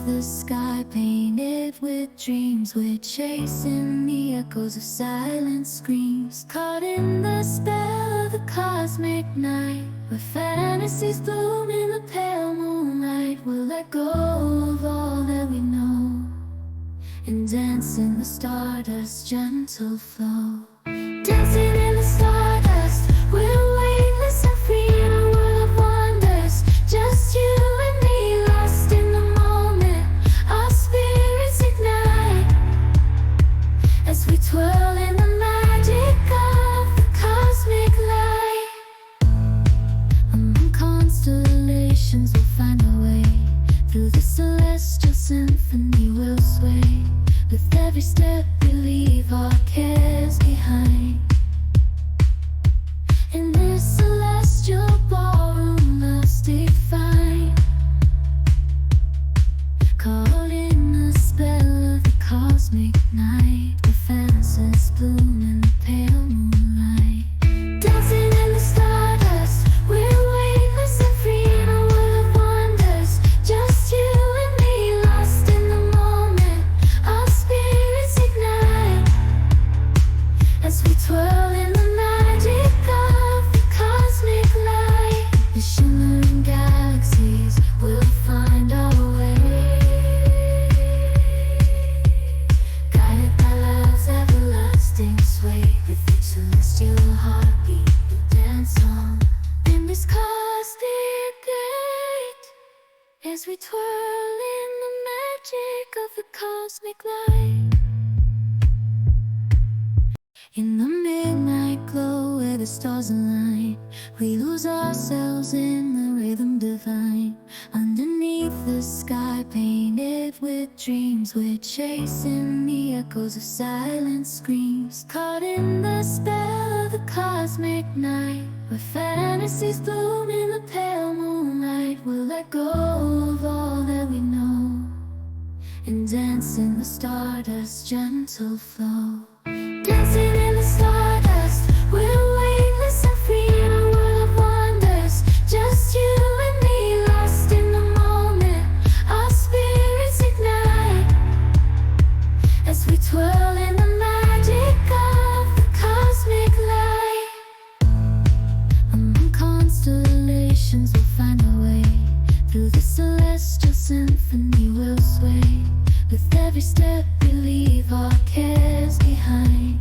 the sky painted with dreams. We're chasing the echoes of silent screams, caught in the spell of the cosmic night, where fantasies bloom in the pale moonlight. We'll let go of all that we know and dance in the stardust's gentle flow. Dancing in the stardust, we're weightless and free in a world of wonders. Just you and me, lost in the moment. Our spirits ignite as we twirl in the magic of the cosmic light. Among constellations, we'll find our way. Through the celestial symphony, we'll sway. With every step, we leave our cares behind. In this celestial ballroom, love's defined, caught in the spell of the cosmic night, where fantasies bloom in the pale moonlight. Dancing in the stardust, we're weightless and free in a world of wonders. Just you and me, lost in the moment. Our spirits ignite as we twirl in the magic of the cosmic light. The shimmering galaxies will find our way, guided by love's everlasting sway. With each celestial heartbeat, we'll dance on in this cosmic gate as we twirl in the magic of the cosmic light. In the midnight glow where the stars align, we lose ourselves in the rhythm divine. Underneath the sky painted with dreams, we're chasing the echoes of silent screams, caught in the spell of the cosmic night, where fantasies bloom in the pale moonlight. We'll let go of all that we know and dance in the stardust's gentle flow. Dancing in the stardust, we're weightless and free in a world of wonders. Just you and me, lost in the moment. Our spirits ignite as we twirl in the magic of the cosmic light. Among constellations, we'll find our way. Through the celestial symphony, we'll sway. With every step, we leave our cares behind.